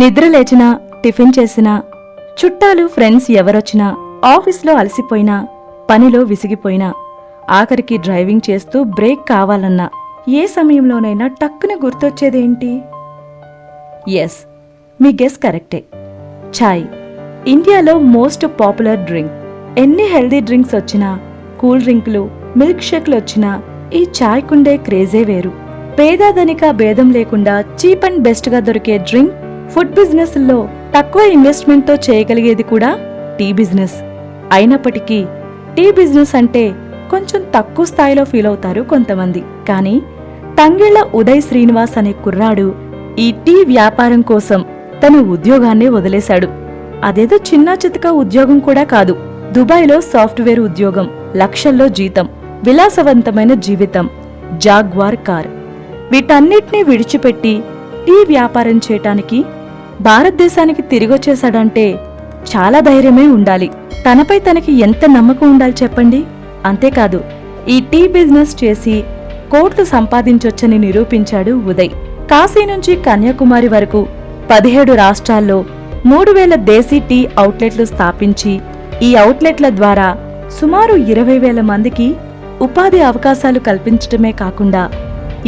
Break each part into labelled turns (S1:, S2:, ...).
S1: నిద్ర లేచినా, టిఫిన్ చేసినా, చుట్టాలు ఫ్రెండ్స్ ఎవరొచ్చినా, ఆఫీస్లో అలసిపోయినా, పనిలో విసిగిపోయినా, ఆఖరికి డ్రైవింగ్ చేస్తూ బ్రేక్ కావాలన్నా ఏ సమయంలోనైనా టక్కున గుర్తొచ్చేదేంటి? ఎస్, మీ గెస్ కరెక్టే. ఛాయ్. ఇండియాలో మోస్ట్ పాపులర్ డ్రింక్. ఎన్ని హెల్దీ డ్రింక్స్ వచ్చినా, కూల్ డ్రింకులు, మిల్క్ షేక్లు వచ్చినా ఈ ఛాయ్కుండే క్రేజే వేరు. పేదాధనిక భేదం లేకుండా చీప్ అండ్ బెస్ట్గా దొరికే డ్రింక్. ఫుడ్ బిజినెస్లో తక్కువ ఇన్వెస్ట్మెంట్తో చేయగలిగేది కూడా టీ బిజినెస్. అయినప్పటికీ టీ బిజినెస్ అంటే కొంచెం తక్కువ స్థాయిలో ఫీల్ అవుతారు కొంతమంది. కానీ తంగెళ్ల ఉదయ్ శ్రీనివాస్ అనే కుర్రాడు ఈ టీ వ్యాపారం కోసం తన ఉద్యోగాన్నే వదిలేశాడు. అదేదో చిన్నా చితక ఉద్యోగం కూడా కాదు. దుబాయ్లో సాఫ్ట్వేర్ ఉద్యోగం, లక్షల్లో జీతం, విలాసవంతమైన జీవితం, జాగ్వార్ కార్, వీటన్నిటినీ విడిచిపెట్టి టీ వ్యాపారం చేయటానికి భారతదేశానికి తిరిగొచ్చేశాడంటే చాలా ధైర్యమే ఉండాలి. తనపై తనకి ఎంత నమ్మకం ఉండాలి చెప్పండి. అంతేకాదు, ఈ టీ బిజినెస్ చేసి కోట్లు సంపాదించొచ్చని నిరూపించాడు ఉదయ్. కాశీ నుంచి కన్యాకుమారి వరకు 17 రాష్ట్రాల్లో 3000 దేశీ టీ అవుట్లెట్లు స్థాపించి ఈ అవుట్లెట్ల ద్వారా సుమారు 20,000 మందికి ఉపాధి అవకాశాలు కల్పించటమే కాకుండా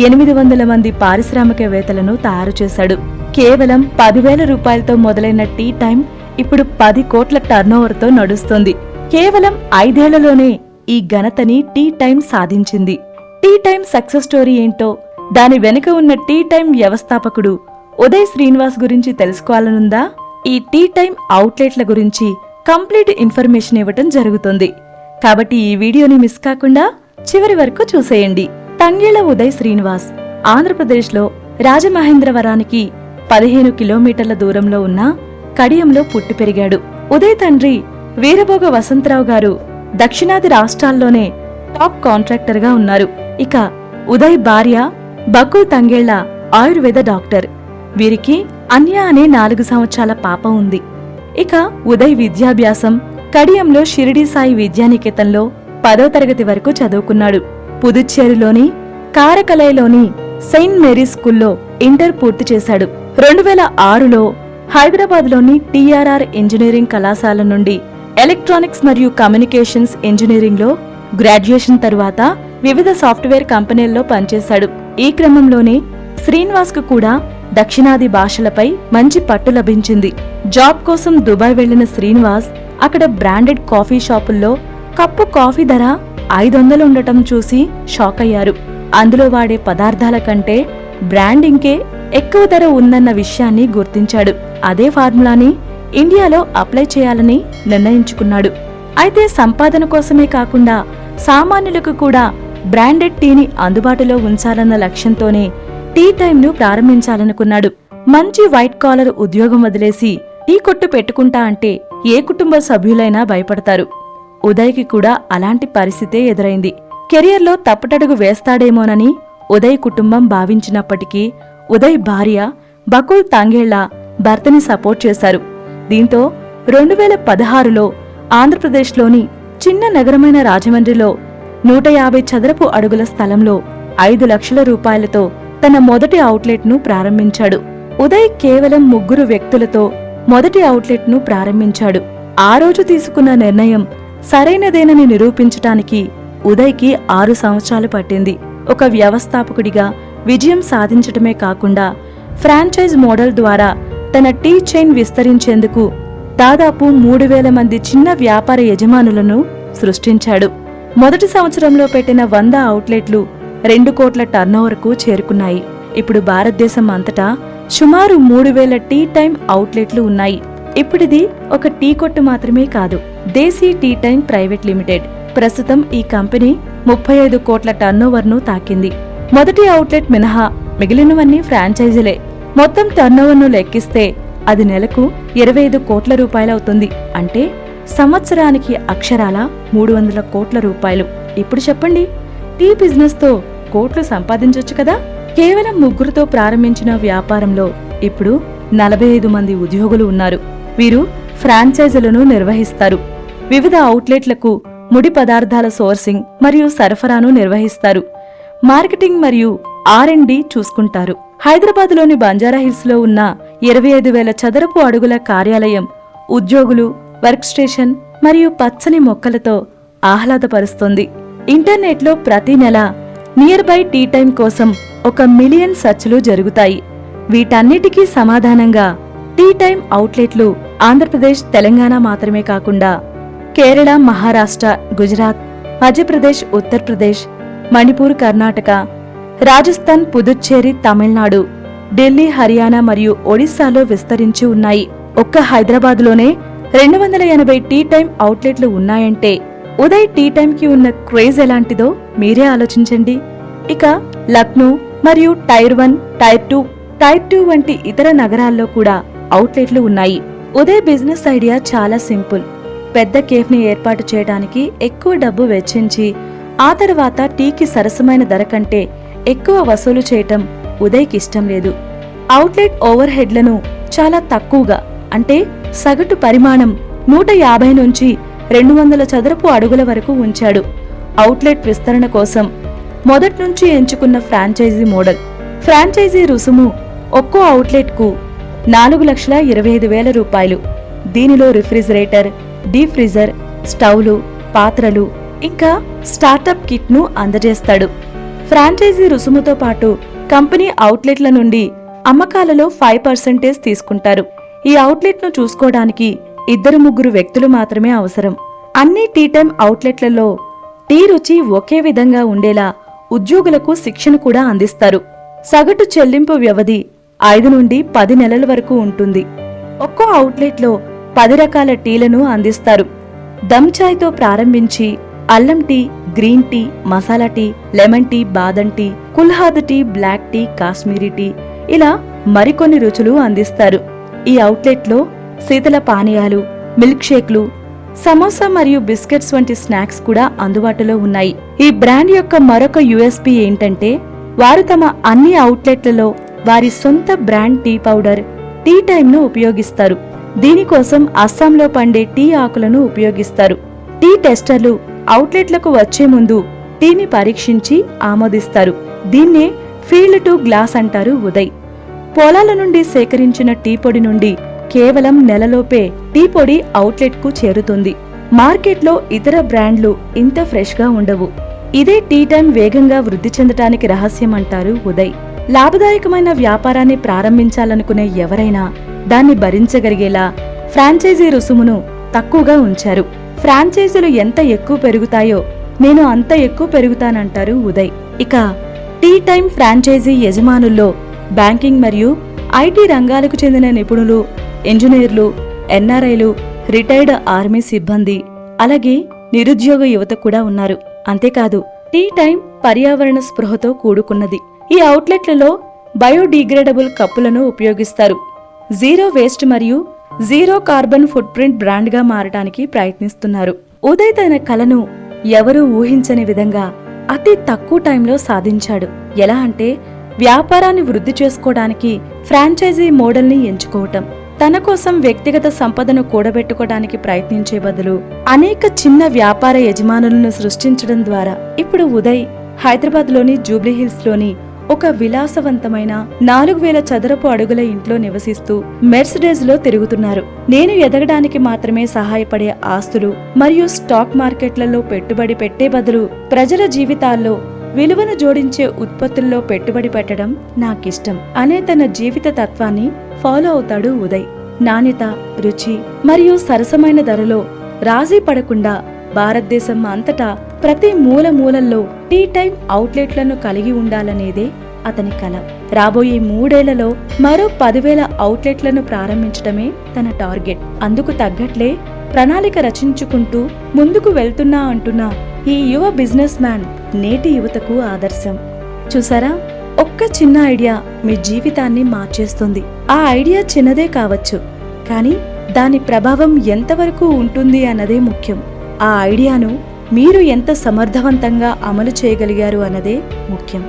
S1: 800 మంది పారిశ్రామికవేత్తలను తయారు చేశాడు. కేవలం 10,000 రూపాయలతో మొదలైన టీ టైం ఇప్పుడు 10 కోట్ల టర్నోవర్తో నడుస్తోంది. కేవలం 5 ఏళ్లలోనే ఈ ఘనతని టీ టైం సాధించింది. టీ టైం సక్సెస్ స్టోరీ ఏంటో, దాని వెనుక ఉన్న టీ టైం వ్యవస్థాపకుడు ఉదయ్ శ్రీనివాస్ గురించి తెలుసుకోవాలనుందా? ఈ టీ టైం అవుట్లెట్ల గురించి కంప్లీట్ ఇన్ఫర్మేషన్ ఇవ్వటం జరుగుతుంది. కాబట్టి ఈ వీడియోని మిస్ కాకుండా చివరి వరకు చూసేయండి. తంగెళ్ల ఉదయ్ శ్రీనివాస్ ఆంధ్రప్రదేశ్లో రాజమహేంద్రవరానికి 15 కిలోమీటర్ల దూరంలో ఉన్న కడియంలో పుట్టి పెరిగాడు. ఉదయ్ తండ్రి వీరభోగ వసంతరావు గారు దక్షిణాది రాష్ట్రాల్లోనే టాప్ కాంట్రాక్టర్గా ఉన్నారు. ఇక ఉదయ్ భార్య బకుల్ తంగెళ్ల ఆయుర్వేద డాక్టర్. వీరికి అన్య అనే 4 సంవత్సరాల పాప ఉంది. ఇక ఉదయ్ విద్యాభ్యాసం కడియంలో షిరిడి సాయి విద్యానికేతన్లో 10వ తరగతి వరకు చదువుకున్నాడు. పుదుచ్చేరిలోని కారకలైలోని సెయింట్ మేరీస్ స్కూల్లో ఇంటర్ పూర్తి చేశాడు. 2006లో హైదరాబాద్లోని టీఆర్ఆర్ ఇంజనీరింగ్ కళాశాల నుండి ఎలక్ట్రానిక్స్ మరియు కమ్యూనికేషన్స్ ఇంజనీరింగ్లో గ్రాడ్యుయేషన్ తరువాత వివిధ సాఫ్ట్వేర్ కంపెనీల్లో పనిచేశాడు. ఈ క్రమంలోనే శ్రీనివాస్కు కూడా దక్షిణాది భాషలపై మంచి పట్టు లభించింది. జాబ్ కోసం దుబాయ్ వెళ్లిన శ్రీనివాస్ అక్కడ బ్రాండెడ్ కాఫీ షాపుల్లో కప్పు కాఫీ ధర 500 ఉండటం చూసి షాక్ అయ్యారు. అందులో వాడే పదార్థాల కంటే బ్రాండింగ్కే ఎక్కువ ధర ఉందన్న విషయాన్ని గుర్తించాడు. అదే ఫార్ములాని ఇండియాలో అప్లై చేయాలని నిర్ణయించుకున్నాడు. అయితే సంపాదన కోసమే కాకుండా సామాన్యులకు కూడా బ్రాండెడ్ టీని అందుబాటులో ఉంచాలన్న లక్ష్యంతోనే టీ టైంను ప్రారంభించాలనుకున్నాడు. మంచి వైట్ కాలర్ ఉద్యోగం వదిలేసి టీ కొట్టు పెట్టుకుంటా అంటే ఏ కుటుంబ సభ్యులైనా భయపడతారు. ఉదయ్కి కూడా అలాంటి పరిస్థితే ఎదురైంది. కెరియర్లో తప్పటడుగు వేస్తాడేమోనని ఉదయ్ కుటుంబం భావించినప్పటికీ ఉదయ్ భార్య బకుల్ తంగెళ్ల భర్తని సపోర్ట్ చేశారు. దీంతో 2016లో ఆంధ్రప్రదేశ్లోని చిన్న నగరమైన రాజమండ్రిలో 150 చదరపు అడుగుల స్థలంలో 5 లక్షల రూపాయలతో తన మొదటి అవుట్లెట్ను ప్రారంభించాడు. ఉదయ్ కేవలం 3 వ్యక్తులతో మొదటి అవుట్లెట్ను ప్రారంభించాడు. ఆ రోజు తీసుకున్న నిర్ణయం సరైనదేనని నిరూపించటానికి ఉదయ్కి 6 సంవత్సరాలు పట్టింది. ఒక వ్యవస్థాపకుడిగా విజయం సాధించటమే కాకుండా ఫ్రాంచైజ్ మోడల్ ద్వారా తన టీ చైన్ విస్తరించేందుకు దాదాపు 3,000 మంది చిన్న వ్యాపార యజమానులను సృష్టించాడు. మొదటి సంవత్సరంలో పెట్టిన 100 అవుట్లెట్లు 2 కోట్ల టర్నోవర్కు చేరుకున్నాయి. ఇప్పుడు భారతదేశం అంతటా సుమారు 3,000 టీ టైం అవుట్లెట్లు ఉన్నాయి. ఇప్పుడిది ఒక టీ కొట్టు మాత్రమే కాదు, దేశీ టీ టైం ప్రైవేట్ లిమిటెడ్. ప్రస్తుతం ఈ కంపెనీ 35 కోట్ల టర్నోవర్ను తాకింది. మొదటి అవుట్లెట్ మినహా మిగిలినవన్నీ ఫ్రాంచైజీలే. మొత్తం టర్నోవర్ను లెక్కిస్తే అది నెలకు 25 కోట్ల రూపాయలవుతుంది. అంటే సంవత్సరానికి అక్షరాల 300 కోట్ల రూపాయలు. ఇప్పుడు చెప్పండి, టీ బిజినెస్తో కోట్లు సంపాదించొచ్చు కదా? కేవలం 3తో ప్రారంభించిన వ్యాపారంలో ఇప్పుడు 45 మంది ఉద్యోగులు ఉన్నారు. వీరు ఫ్రాంచైజీలను నిర్వహిస్తారు. వివిధ అవుట్లెట్లకు ముడి పదార్థాల సోర్సింగ్ మరియు సరఫరాను నిర్వహిస్తారు. మార్కెటింగ్ మరియు R&D చూసుకుంటారు. హైదరాబాద్లోని బంజారాహిల్స్లో ఉన్న 25,000 చదరపు అడుగుల కార్యాలయం, ఉద్యోగులు, వర్క్ స్టేషన్ మరియు పచ్చని మొక్కలతో ఆహ్లాదపరుస్తుంది. ఇంటర్నెట్లో ప్రతి నెల నియర్ బై టీ టైం కోసం 1 మిలియన్ సెర్చ్లు జరుగుతాయి. వీటన్నిటికీ సమాధానంగా టీ టైం అవుట్లెట్లు ఆంధ్రప్రదేశ్, తెలంగాణ మాత్రమే కాకుండా కేరళ, మహారాష్ట్ర, గుజరాత్, మధ్యప్రదేశ్, ఉత్తరప్రదేశ్, మణిపూర్, కర్ణాటక, రాజస్థాన్, పుదుచ్చేరి, తమిళనాడు, ఢిల్లీ, హర్యానా మరియు ఒడిశాలో విస్తరించి ఉన్నాయి. ఒక్క హైదరాబాద్లోనే 280 టీ టైం అవుట్లెట్లు ఉన్నాయంటే ఉదయ్ టీ టైంకి ఉన్న క్రేజ్ ఎలాంటిదో మీరే ఆలోచించండి. ఇక లక్నో మరియు టైర్ 1, టైర్ 2, టైర్ 2 వంటి ఇతర నగరాల్లో కూడా అవుట్లెట్లు ఉన్నాయి. ఉదయ్ బిజినెస్ ఐడియా చాలా సింపుల్. పెద్ద కేఫ్ని ఏర్పాటు చేయడానికి ఎక్కువ డబ్బు వెచ్చించి ఆ తర్వాత టీకి సరసమైన ధర కంటే ఎక్కువ వసూలు చేయటం ఉదయ్కి ఇష్టం లేదు. అవుట్లెట్ ఓవర్ హెడ్లను చాలా తక్కువగా, అంటే సగటు పరిమాణం 150 నుంచి 200 చదరపు అడుగుల వరకు ఉంచాడు. అవుట్లెట్ విస్తరణ కోసం మొదట్నుంచి ఎంచుకున్న ఫ్రాంచైజీ మోడల్. ఫ్రాంచైజీ రుసుము ఒక్కో అవుట్లెట్కు 4,25,000 రూపాయలు. దీనిలో రిఫ్రిజిరేటర్, డీప్ ఫ్రీజర్, స్టవ్లు, పాత్రలు ఇంకా స్టార్టప్ కిట్ను అందజేస్తాడు. ఫ్రాంచైజీ రుసుముతో పాటు కంపెనీ అవుట్లెట్ల నుండి అమ్మకాలలో 5% తీసుకుంటారు. ఈ అవుట్లెట్ను చూసుకోవడానికి 2-3 వ్యక్తులు మాత్రమే అవసరం. అన్ని టీ టైం అవుట్లెట్లలో టీ రుచి ఒకే విధంగా ఉండేలా ఉద్యోగులకు శిక్షణ కూడా అందిస్తారు. సగటు చెల్లింపు వ్యవధి 5 నుండి 10 నెలల వరకు ఉంటుంది. ఒక్కో అవుట్లెట్లో 10 రకాల టీలను అందిస్తారు. దమ్ చాయ్తో ప్రారంభించి అల్లం tea, green tea, masala tea, lemon tea, బాదం tea, kulhad tea, black tea, Kashmiri tea, ఇలా మరికొన్ని రుచులు అందిస్తారు. ఈ అవుట్లెట్లో శీతల పానీయాలు, మిల్క్ షేక్లు, సమోసా మరియు బిస్కెట్స్ వంటి స్నాక్స్ కూడా అందుబాటులో ఉన్నాయి. ఈ బ్రాండ్ యొక్క మరొక యూఎస్పీ ఏంటంటే వారు తమ అన్ని అవుట్లెట్లలో వారి సొంత బ్రాండ్ టీ పౌడర్, టీ టైంను ఉపయోగిస్తారు. దీనికోసం అస్సాంలో పండే టీ ఆకులను ఉపయోగిస్తారు. టీ టెస్టర్లు అవుట్లెట్లకు వచ్చే ముందు టీని పరీక్షించి ఆమోదిస్తారు. దీన్నే ఫీల్డ్ టు గ్లాస్ అంటారు ఉదయ్. పొలాల నుండి సేకరించిన టీ పొడి నుండి కేవలం నెలలోపే టీ పొడి అవుట్లెట్కు చేరుతుంది. మార్కెట్లో ఇతర బ్రాండ్లు ఇంత ఫ్రెష్గా ఉండవు. ఇదే టీ టైం వేగంగా వృద్ధి చెందటానికి రహస్యమంటారు ఉదయ్. లాభదాయకమైన వ్యాపారాన్ని ప్రారంభించాలనుకునే ఎవరైనా దాన్ని భరించగలిగేలా ఫ్రాంచైజీ రుసుమును తక్కువగా ఉంచారు. ఫ్రాంచైజీలు ఎంత ఎక్కువ పెరుగుతాయో నేను అంత ఎక్కువ పెరుగుతానంటారు ఉదయ్. ఇక టీ టైం ఫ్రాంచైజీ యజమానుల్లో బ్యాంకింగ్ మరియు ఐటీ రంగాలకు చెందిన నిపుణులు, ఇంజనీర్లు, ఎన్ఆర్ఐలు, రిటైర్డ్ ఆర్మీ సిబ్బంది, అలాగే నిరుద్యోగ యువత కూడా ఉన్నారు. అంతేకాదు టీ టైం పర్యావరణ స్పృహతో కూడుకున్నది. ఈ అవుట్లెట్లలో బయోడిగ్రేడబుల్ కప్పులను ఉపయోగిస్తారు. జీరో వేస్ట్ మరియు జీరో కార్బన్ ఫుట్ ప్రింట్ బ్రాండ్గా మారడానికి ప్రయత్నిస్తున్నారు. ఉదయ్ తన కలను ఎవరూ ఊహించని విధంగా అతి తక్కువ టైంలో సాధించాడు. ఎలా అంటే వ్యాపారాన్ని వృద్ధి చేసుకోవడానికి ఫ్రాంచైజీ మోడల్ని ఎంచుకోవటం. తన కోసం వ్యక్తిగత సంపదను కూడబెట్టుకోవడానికి ప్రయత్నించే బదులు అనేక చిన్న వ్యాపార యజమానులను సృష్టించడం ద్వారా ఇప్పుడు ఉదయ్ హైదరాబాద్లోని జూబ్లీహిల్స్లోని ఒక విలాసవంతమైన 4,000 చదరపు అడుగుల ఇంట్లో నివసిస్తూ మెర్సిడెస్లో తిరుగుతున్నారు. నేను ఎదగడానికి మాత్రమే సహాయపడే ఆస్తులు మరియు స్టాక్ మార్కెట్లలో పెట్టుబడి పెట్టే బదులు ప్రజల జీవితాల్లో విలువను జోడించే ఉత్పత్తుల్లో పెట్టుబడి పెట్టడం నాకిష్టం అనే తన జీవిత తత్వాన్ని ఫాలో అవుతాడు ఉదయ్. నాణ్యత, రుచి మరియు సరసమైన ధరలో రాజీ పడకుండా భారతదేశం అంతటా ప్రతి మూలల్లో టీ టైం అవుట్లెట్లను కలిగి ఉండాలనేదే అతని కల. రాబోయే 3 ఏళ్లలో మరో 10,000 అవుట్లెట్లను ప్రారంభించడమే తన టార్గెట్. అందుకు తగ్గట్లే ప్రణాళిక రచించుకుంటూ ముందుకు వెళ్తున్నా అంటున్న ఈ యువ బిజినెస్ మ్యాన్ నేటి యువతకు ఆదర్శం. చూసారా, ఒక్క చిన్న ఐడియా మీ జీవితాన్ని మార్చేస్తుంది. ఆ ఐడియా చిన్నదే కావచ్చు, కానీ దాని ప్రభావం ఎంతవరకు ఉంటుంది అన్నదే ముఖ్యం. ఆ ఐడియాను మీరు ఎంత సమర్థవంతంగా అమలు చేయగలిగారు అన్నదే ముఖ్యం.